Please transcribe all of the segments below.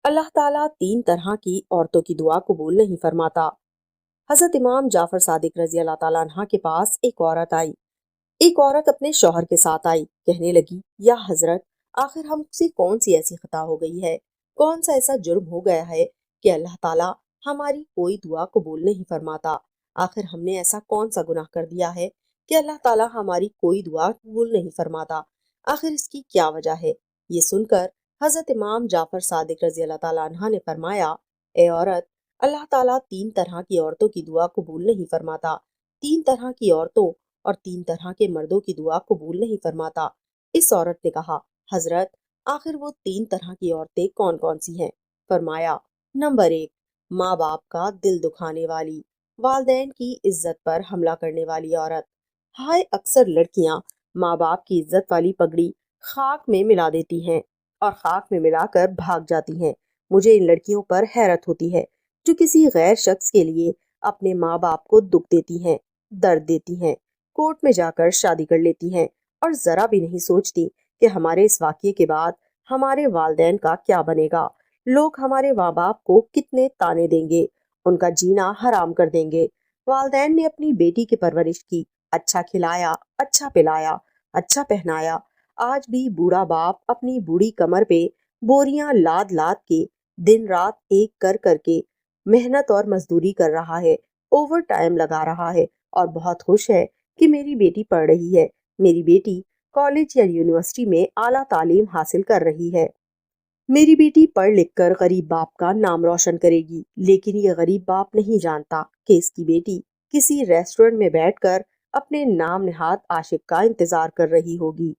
اللہ تعالیٰ 3 طرح کی عورتوں کی دعا قبول نہیں فرماتا۔ حضرت امام جعفر صادق رضی اللہ تعالیٰ عنہ کے پاس ایک عورت آئی۔ ایک عورت اپنے شوہر کے ساتھ آئی، کہنے لگی، یا حضرت، آخر ہم سے کون سی ایسی خطا ہو گئی ہے، کون سا ایسا جرم ہو گیا ہے کہ اللہ تعالیٰ ہماری کوئی دعا قبول نہیں فرماتا؟ آخر ہم نے ایسا کون سا گناہ کر دیا ہے کہ اللہ تعالیٰ ہماری کوئی دعا قبول نہیں فرماتا؟ آخر اس کی کیا وجہ ہے؟ یہ سن کر حضرت امام جعفر صادق رضی اللہ تعالیٰ عنہ نے فرمایا، اے عورت، اللہ تعالیٰ 3 طرح کی عورتوں کی دعا قبول نہیں فرماتا۔ 3 طرح کی عورتوں اور 3 طرح کے مردوں کی دعا قبول نہیں فرماتا۔ اس عورت نے کہا، حضرت، آخر وہ 3 طرح کی عورتیں کون کون سی ہیں؟ فرمایا، نمبر 1، ماں باپ کا دل دکھانے والی، والدین کی عزت پر حملہ کرنے والی عورت۔ ہائے، اکثر لڑکیاں ماں باپ کی عزت والی پگڑی خاک میں ملا دیتی ہیں اور خاک میں ملا کر بھاگ جاتی ہیں۔ مجھے ان لڑکیوں پر حیرت ہوتی ہے جو کسی غیر شخص کے لیے اپنے ماں باپ کو دکھ دیتی ہیں، درد دیتی ہیں، کورٹ میں جا کر شادی کر لیتی ہیں اور ذرا بھی نہیں سوچتی کہ ہمارے اس واقعے کے بعد ہمارے والدین کا کیا بنے گا، لوگ ہمارے ماں باپ کو کتنے تانے دیں گے، ان کا جینا حرام کر دیں گے۔ والدین نے اپنی بیٹی کی پرورش کی، اچھا کھلایا، اچھا پلایا، اچھا پہنایا۔ آج بھی بوڑھا باپ اپنی بوڑھی کمر پہ بوریاں لاد لاد کے دن رات ایک کر کر کے محنت اور مزدوری کر رہا ہے، اوور ٹائم لگا رہا ہے اور بہت خوش ہے کہ میری بیٹی پڑھ رہی ہے، میری بیٹی کالج یا یونیورسٹی میں اعلیٰ تعلیم حاصل کر رہی ہے، میری بیٹی پڑھ لکھ کر غریب باپ کا نام روشن کرے گی۔ لیکن یہ غریب باپ نہیں جانتا کہ اس کی بیٹی کسی ریسٹورنٹ میں بیٹھ کر اپنے نام نہاد عاشق کا انتظار کر رہی ہوگی۔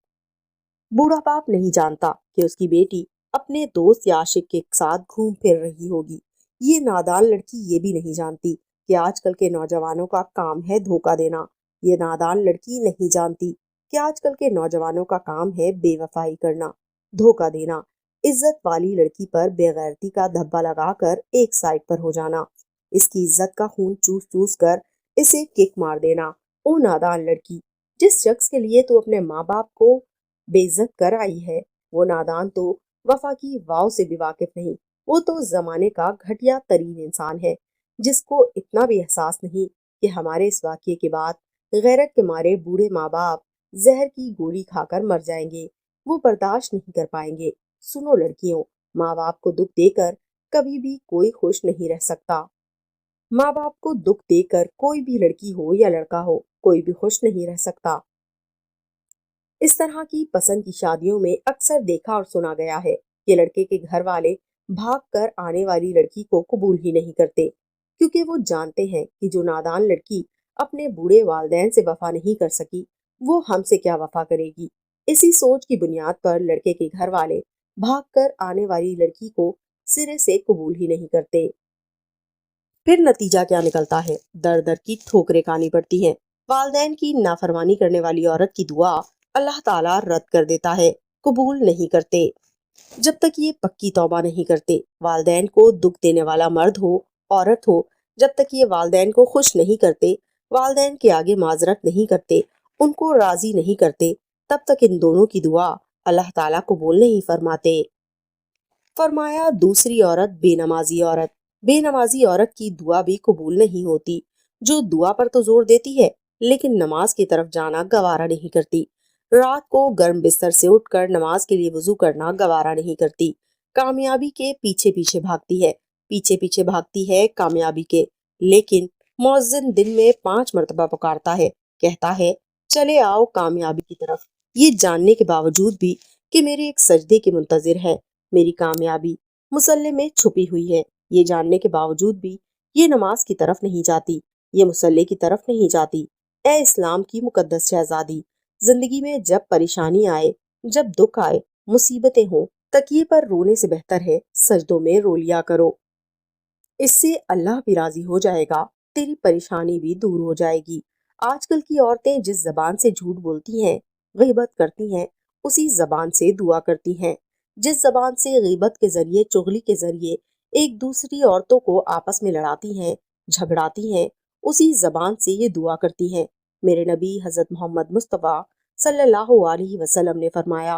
بوڑھا باپ نہیں جانتا کہ اس کی بیٹی اپنے دوست یا عاشق کے ساتھ گھوم پھر رہی ہوگی۔ یہ نادان لڑکی یہ بھی نہیں جانتی کہ آج کل کے نوجوانوں کا کام ہے دھوکہ دینا۔ یہ نادان لڑکی نہیں جانتی کہ آج کل کے نوجوانوں کا کام ہے بے وفائی کرنا، دھوکہ دینا، عزت والی لڑکی پر بے غیرتی کا دھبا لگا کر ایک سائڈ پر ہو جانا، اس کی عزت کا خون چوس چوس کر اسے کک مار دینا۔ او نادان لڑکی، جس شخص کے لیے تو اپنے ماں باپ کو بے عزت کر آئی ہے، وہ نادان تو وفا کی واو سے بھی واقف نہیں، وہ تو زمانے کا گھٹیا ترین انسان ہے، جس کو اتنا بھی احساس نہیں کہ ہمارے اس واقعے کے بعد غیرت کے مارے بوڑھے ماں باپ زہر کی گولی کھا کر مر جائیں گے، وہ برداشت نہیں کر پائیں گے۔ سنو لڑکیوں، ماں باپ کو دکھ دے کر کبھی بھی کوئی خوش نہیں رہ سکتا۔ ماں باپ کو دکھ دے کر کوئی بھی لڑکی ہو یا لڑکا ہو، کوئی بھی خوش نہیں رہ سکتا۔ اس طرح کی پسند کی شادیوں میں اکثر دیکھا اور سنا گیا ہے کہ لڑکے کے گھر والے بھاگ کر آنے والی لڑکی کو قبول ہی نہیں کرتے، کیونکہ وہ جانتے ہیں کہ جو نادان لڑکی اپنے بوڑھے والدین سے وفا نہیں کر سکی، وہ ہم سے کیا وفا کرے گی۔ اسی سوچ کی بنیاد پر لڑکے کے گھر والے بھاگ کر آنے والی لڑکی کو سرے سے قبول ہی نہیں کرتے۔ پھر نتیجہ کیا نکلتا ہے؟ در در کی ٹھوکریں کھانی پڑتی ہیں۔ والدین کی نافرمانی کرنے والی عورت کی دعا اللہ تعالیٰ رد کر دیتا ہے، قبول نہیں کرتے جب تک یہ پکی توبہ نہیں کرتے۔ والدین کو دکھ دینے والا مرد ہو، عورت ہو، جب تک یہ والدین کو خوش نہیں کرتے، والدین کے آگے معذرت نہیں کرتے، ان کو راضی نہیں کرتے، تب تک ان دونوں کی دعا اللہ تعالیٰ قبول نہیں فرماتے۔ فرمایا، دوسری عورت بے نمازی عورت۔ بے نمازی عورت کی دعا بھی قبول نہیں ہوتی، جو دعا پر تو زور دیتی ہے لیکن نماز کی طرف جانا گوارا نہیں کرتی۔ رات کو گرم بستر سے اٹھ کر نماز کے لیے وضو کرنا گوارا نہیں کرتی۔ کامیابی کے پیچھے پیچھے بھاگتی ہے، پیچھے پیچھے بھاگتی ہے کامیابی کے، لیکن مؤذن دن میں 5 مرتبہ پکارتا ہے، کہتا ہے، چلے آؤ کامیابی کی طرف، یہ جاننے کے باوجود بھی کہ میرے ایک سجدے کے منتظر ہے، میری کامیابی مصلی میں چھپی ہوئی ہے، یہ جاننے کے باوجود بھی یہ نماز کی طرف نہیں جاتی، یہ مصلی کی طرف نہیں جاتی۔ اے اسلام کی مقدس شہزادی، زندگی میں جب پریشانی آئے، جب دکھ آئے، مصیبتیں ہوں، تکیے پر رونے سے بہتر ہے سجدوں میں رو لیا کرو، اس سے اللہ بھی راضی ہو جائے گا، تیری پریشانی بھی دور ہو جائے گی۔ آج کل کی عورتیں جس زبان سے جھوٹ بولتی ہیں، غیبت کرتی ہیں، اسی زبان سے دعا کرتی ہیں۔ جس زبان سے غیبت کے ذریعے، چغلی کے ذریعے ایک دوسری عورتوں کو آپس میں لڑاتی ہیں، جھگڑاتی ہیں، اسی زبان سے یہ دعا کرتی ہیں۔ میرے نبی حضرت محمد مصطفیٰ صلی اللہ علیہ وسلم نے فرمایا،